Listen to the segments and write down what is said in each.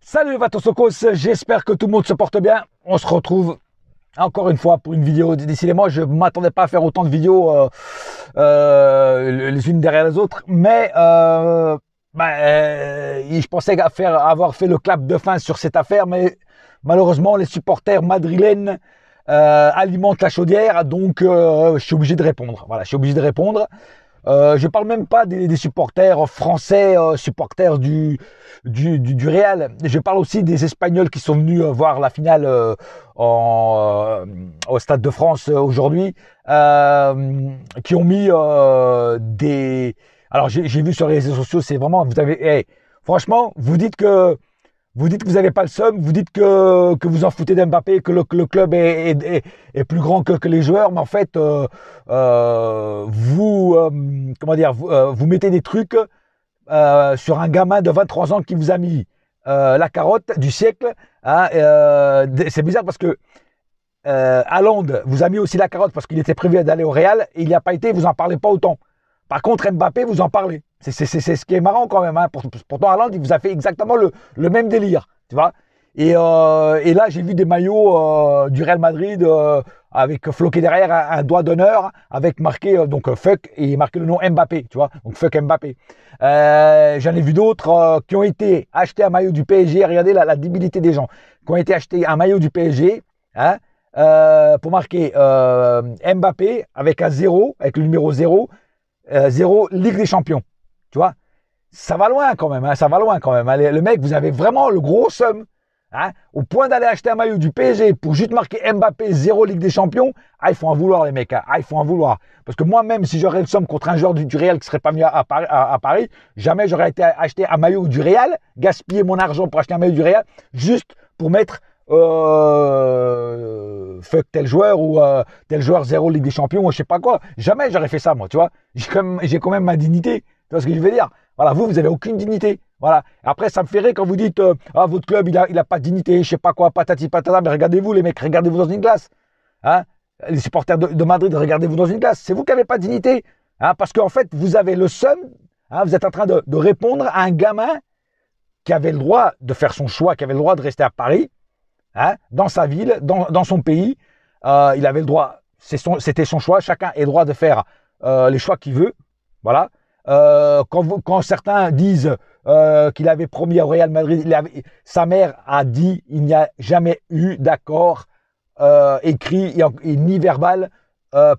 Salut Vatosokos, j'espère que tout le monde se porte bien. On se retrouve encore une fois pour une vidéo. Décidément, je ne m'attendais pas à faire autant de vidéos les unes derrière les autres, mais je pensais avoir fait le clap de fin sur cette affaire, mais malheureusement, les supporters madrilènes alimentent la chaudière, donc je suis obligé de répondre. Voilà, je suis obligé de répondre. Je parle même pas des supporters français, supporters du Real. Je parle aussi des Espagnols qui sont venus voir la finale au Stade de France aujourd'hui, qui ont mis des... Alors j'ai vu sur les réseaux sociaux, c'est vraiment... franchement, vous dites que vous n'avez pas le seum, vous dites que vous en foutez d'Mbappé, que le club est plus grand que les joueurs, mais en fait, vous mettez des trucs sur un gamin de 23 ans qui vous a mis la carotte du siècle. Hein, c'est bizarre parce que Haaland vous a mis aussi la carotte parce qu'il était prévu d'aller au Real et il n'y a pas été, vous n'en parlez pas autant. Par contre, Mbappé, vous en parlez. C'est ce qui est marrant quand même. Hein. Pourtant, Haaland, il vous a fait exactement le même délire. Tu vois. Et là, j'ai vu des maillots du Real Madrid avec floqué derrière un doigt d'honneur, avec marqué fuck et marqué le nom Mbappé. Tu vois. Donc fuck Mbappé. J'en ai vu d'autres qui ont été achetés un maillot du PSG. Regardez la débilité des gens. Qui ont été achetés un maillot du PSG. Hein, pour marquer Mbappé avec un 0, avec le numéro 0. 0 Ligue des Champions, tu vois, ça va loin quand même, hein, ça va loin quand même. Hein. Le mec, vous avez vraiment le gros somme, hein, au point d'aller acheter un maillot du PSG pour juste marquer Mbappé 0 Ligue des Champions. Ah, il faut en vouloir les mecs, hein. Ah, il faut en vouloir. Parce que moi-même, si j'aurais le somme contre un joueur du Real qui serait pas mis à Paris, jamais j'aurais été acheter un maillot du Real, gaspiller mon argent pour acheter un maillot du Real, juste pour mettre fuck tel joueur ou tel joueur 0 Ligue des Champions ou je sais pas quoi. Jamais j'aurais fait ça, moi, tu vois. J'ai quand même ma dignité. Tu vois ce que je veux dire? Voilà, vous avez aucune dignité. Voilà. Après, ça me fait rire quand vous dites votre club, il a pas de dignité, je sais pas quoi, patati patata. Mais regardez-vous, les mecs, regardez-vous dans une glace. Hein, les supporters de Madrid, regardez-vous dans une glace. C'est vous qui n'avez pas de dignité. Hein, parce qu'en fait, vous avez le seum. Hein, vous êtes en train de répondre à un gamin qui avait le droit de faire son choix, qui avait le droit de rester à Paris. Hein, dans sa ville, dans son pays, il avait le droit, c'était son choix, chacun a le droit de faire les choix qu'il veut, voilà. Quand certains disent qu'il avait promis au Real Madrid, sa mère a dit il n'y a jamais eu d'accord écrit et ni verbal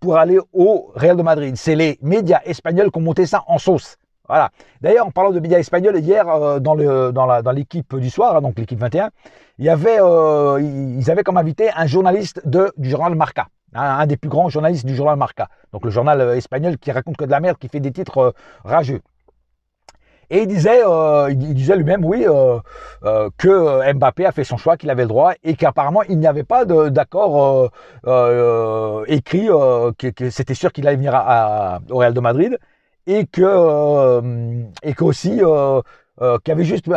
pour aller au Real de Madrid. C'est les médias espagnols qui ont monté ça en sauce. Voilà. D'ailleurs, en parlant de médias espagnols, hier, dans l'équipe du soir, hein, donc l'équipe 21, ils avaient comme invité un journaliste du journal Marca, hein, un des plus grands journalistes du journal Marca, donc le journal espagnol qui raconte que de la merde, qui fait des titres rageux. Et il disait lui-même, oui, que Mbappé a fait son choix, qu'il avait le droit, et qu'apparemment il n'y avait pas d'accord écrit, que c'était sûr qu'il allait venir au Real de Madrid. Et qu'aussi qu'il y avait juste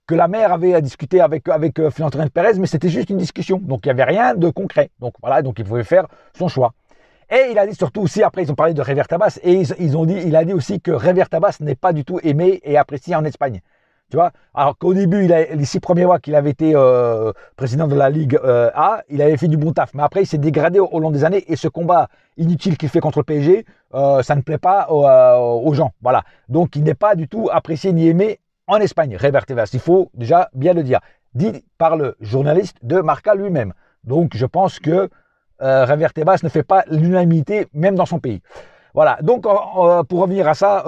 que la mère avait discuté avec Florentino Pérez, mais c'était juste une discussion, donc il n'y avait rien de concret. Donc voilà, donc il pouvait faire son choix. Et il a dit surtout aussi, après ils ont parlé de Javier Tebas, et il a dit aussi que Javier Tebas n'est pas du tout aimé et apprécié en Espagne. Tu vois, alors qu'au début, les 6 premiers mois qu'il avait été président de la Ligue A, il avait fait du bon taf. Mais après, il s'est dégradé au long des années et ce combat inutile qu'il fait contre le PSG, ça ne plaît pas aux gens. Voilà. Donc, il n'est pas du tout apprécié ni aimé en Espagne, Javier Tebas. Il faut déjà bien le dire. Dit par le journaliste de Marca lui-même. Donc, je pense que Javier Tebas ne fait pas l'unanimité, même dans son pays. Voilà, donc pour revenir à ça,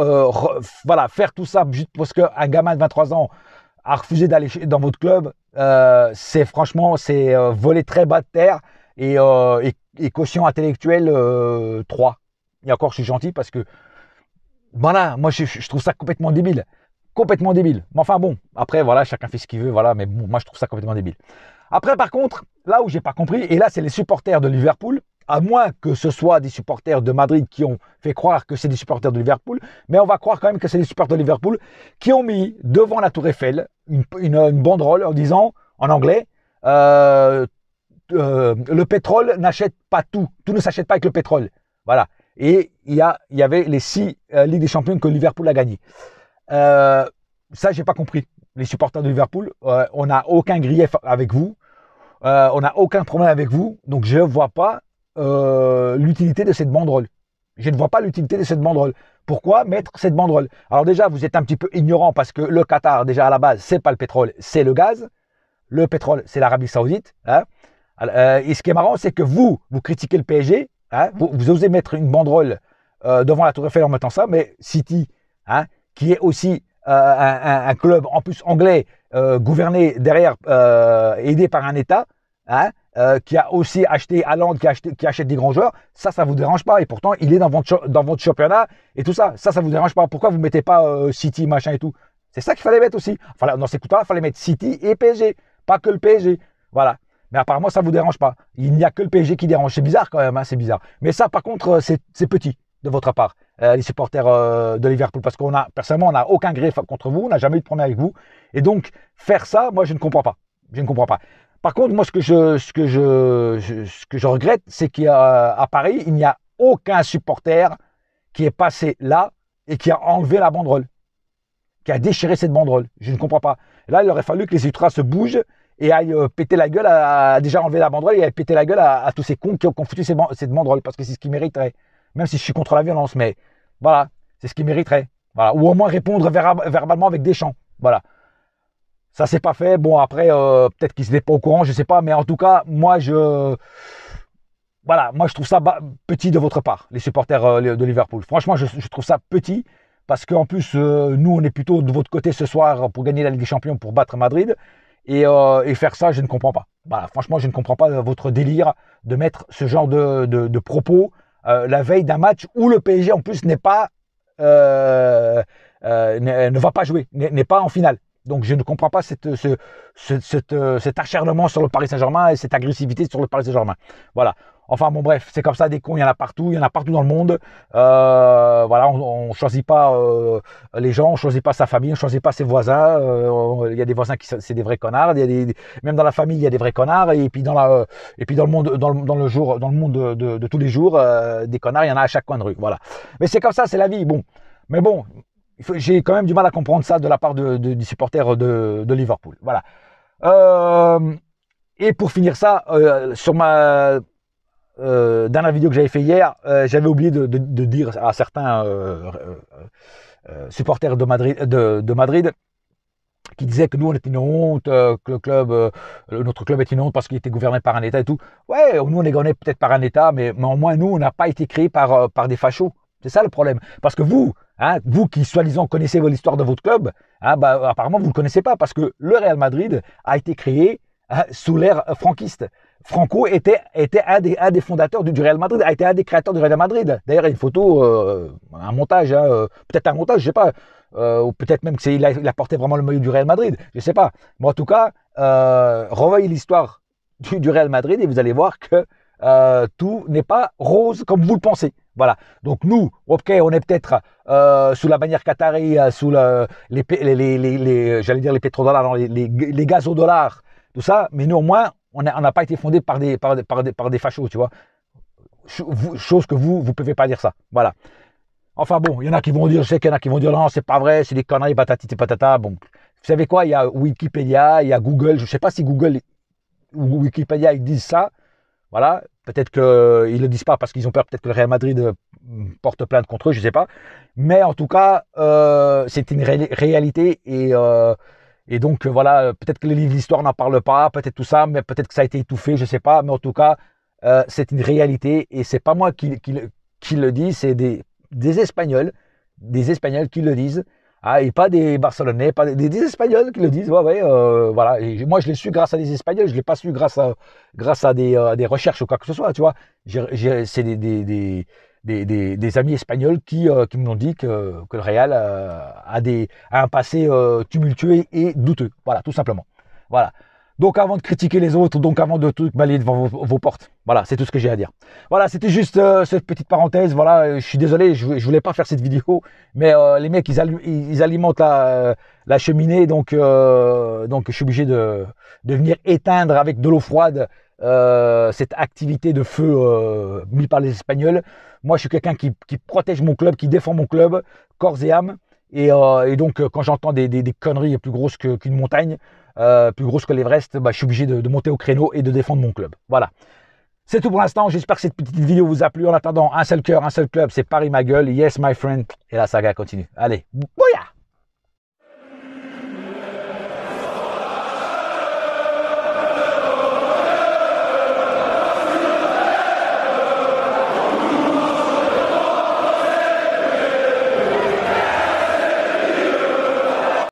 voilà, faire tout ça juste parce qu'un gamin de 23 ans a refusé d'aller dans votre club, c'est franchement, c'est voler très bas de terre et quotient intellectuel 3. Et encore, je suis gentil parce que, voilà, moi je trouve ça complètement débile. Complètement débile. Mais enfin bon, après, voilà, chacun fait ce qu'il veut, voilà, mais bon, moi je trouve ça complètement débile. Après, par contre, là où j'ai pas compris, et là c'est les supporters de Liverpool, à moins que ce soit des supporters de Madrid qui ont fait croire que c'est des supporters de Liverpool, mais on va croire quand même que c'est des supporters de Liverpool qui ont mis devant la Tour Eiffel une banderole en disant, en anglais, le pétrole n'achète pas tout, tout ne s'achète pas avec le pétrole. Voilà. Et il y avait les 6 Ligues des Champions que Liverpool a gagnées. Ça, j'ai pas compris. les supporters de Liverpool, on n'a aucun grief avec vous, on n'a aucun problème avec vous, donc je ne vois pas l'utilité de cette banderole. Je ne vois pas l'utilité de cette banderole. Pourquoi mettre cette banderole? Alors déjà, vous êtes un petit peu ignorant parce que le Qatar, déjà à la base, c'est pas le pétrole, c'est le gaz. Le pétrole, c'est l'Arabie Saoudite. Hein. Et ce qui est marrant, c'est que vous critiquez le PSG, hein, vous osez mettre une banderole devant la Tour Eiffel en mettant ça, mais City, hein, qui est aussi un club en plus anglais, gouverné derrière, aidé par un État, hein, qui a aussi acheté Haaland, qui achète des grands joueurs, ça vous dérange pas. Et pourtant, il est dans votre championnat et tout ça. Ça vous dérange pas. Pourquoi vous ne mettez pas City, machin et tout? C'est ça qu'il fallait mettre aussi. Enfin, dans ces coups-là, il fallait mettre City et PSG, pas que le PSG. Voilà. Mais apparemment, ça ne vous dérange pas. Il n'y a que le PSG qui dérange. C'est bizarre quand même, hein, c'est bizarre. Mais ça, par contre, c'est petit de votre part, les supporters de Liverpool, parce personnellement, on n'a aucun greffe contre vous, on n'a jamais eu de problème avec vous. Et donc, faire ça, moi, je ne comprends pas. Je ne comprends pas. Par contre, moi, ce que je regrette, c'est qu'à Paris, il n'y a aucun supporter qui est passé là et qui a enlevé la banderole, qui a déchiré cette banderole. Je ne comprends pas. Là, il aurait fallu que les ultras se bougent et aillent péter la gueule, à déjà enlever la banderole et aillent péter la gueule à tous ces cons qui ont foutu cette banderole, parce que c'est ce qu'ils mériteraient. Même si je suis contre la violence, mais voilà, c'est ce qu'ils mériteraient. Voilà. Ou au moins répondre verbalement avec des chants. Voilà. Ça, c'est pas fait. Bon, après, peut-être qu'ils n'étaient pas au courant, je sais pas. Mais en tout cas, moi, je trouve ça petit de votre part, les supporters de Liverpool. Franchement, je trouve ça petit. Parce qu'en plus, nous, on est plutôt de votre côté ce soir pour gagner la Ligue des Champions, pour battre Madrid. Et faire ça, je ne comprends pas. Voilà, franchement, je ne comprends pas votre délire de mettre ce genre de propos la veille d'un match où le PSG, en plus, ne va pas jouer, n'est pas en finale. Donc, je ne comprends pas cet acharnement sur le Paris Saint-Germain et cette agressivité sur le Paris Saint-Germain. Voilà. Enfin, bon, bref, c'est comme ça, des cons, il y en a partout dans le monde. Voilà, on ne choisit pas les gens, on ne choisit pas sa famille, on ne choisit pas ses voisins. Il y a des voisins qui c'est des vrais connards. Même dans la famille, il y a des vrais connards. Et puis dans le monde, dans le monde de tous les jours, des connards, il y en a à chaque coin de rue. Voilà. Mais c'est comme ça, c'est la vie. Bon, mais bon. J'ai quand même du mal à comprendre ça de la part du supporter de Liverpool. Voilà. Et pour finir ça, sur ma dernière vidéo que j'avais fait hier, j'avais oublié de dire à certains supporters de Madrid qui disaient que nous on était une honte, que notre club est une honte parce qu'il était gouverné par un État et tout. Ouais, nous on est gouverné peut-être par un État, mais au moins nous on n'a pas été créé par des fachos. C'est ça le problème. Parce que vous qui soi-disant connaissez l'histoire de votre club, apparemment vous ne le connaissez pas, parce que le Real Madrid a été créé sous l'ère franquiste. Franco était un des fondateurs du Real Madrid, a été un des créateurs du Real Madrid. D'ailleurs, il y a une photo, un montage, peut-être un montage, je ne sais pas, ou peut-être même qu'il a porté vraiment le maillot du Real Madrid, je ne sais pas. Mais en tout cas, revoyez l'histoire du Real Madrid et vous allez voir que tout n'est pas rose comme vous le pensez. Voilà. Donc nous, ok, on est peut-être sous la bannière qatari, sous j'allais dire les pétrodollars, non, les gazodollars, tout ça, mais nous au moins, on n'a pas été fondé par des fachos, tu vois. Chose que vous pouvez pas dire ça. Voilà. Enfin bon, il y en a qui vont dire, je sais qu'il y en a qui vont dire non, c'est pas vrai, c'est des conneries, patati patata. Bon, vous savez quoi, il y a Wikipédia, il y a Google, je sais pas si Google ou Wikipédia ils disent ça. Voilà, peut-être qu'ils ne le disent pas parce qu'ils ont peur, peut-être que le Real Madrid porte plainte contre eux, je ne sais pas. Mais en tout cas, c'est une réalité et donc voilà, peut-être que les livres d'histoire n'en parlent pas, peut-être tout ça, mais peut-être que ça a été étouffé, je ne sais pas. Mais en tout cas, c'est une réalité et c'est pas moi qui le dis, c'est des Espagnols qui le disent. Et pas des Barcelonais, pas des Espagnols qui le disent. Ouais, voilà. Et moi, je l'ai su grâce à des Espagnols. Je l'ai pas su grâce à des recherches ou quoi que ce soit. Tu vois, c'est des amis espagnols qui me l'ont dit que le Real a un passé tumultueux et douteux. Voilà, tout simplement. Voilà. Donc avant de critiquer les autres, donc avant de tout balayer devant vos portes. Voilà, c'est tout ce que j'ai à dire. Voilà, c'était juste cette petite parenthèse. Voilà, je suis désolé, je voulais pas faire cette vidéo, mais les mecs, ils alimentent la cheminée, donc je suis obligé de venir éteindre avec de l'eau froide cette activité de feu mise par les Espagnols. Moi, je suis quelqu'un qui protège mon club, qui défend mon club, corps et âme. Et donc, quand j'entends des conneries plus grosses qu'une montagne, plus grosses que l'Everest, bah, je suis obligé de monter au créneau et de défendre mon club. Voilà. C'est tout pour l'instant. J'espère que cette petite vidéo vous a plu. En attendant, un seul cœur, un seul club, c'est Paris ma gueule. Yes, my friend. Et la saga continue. Allez, bouya!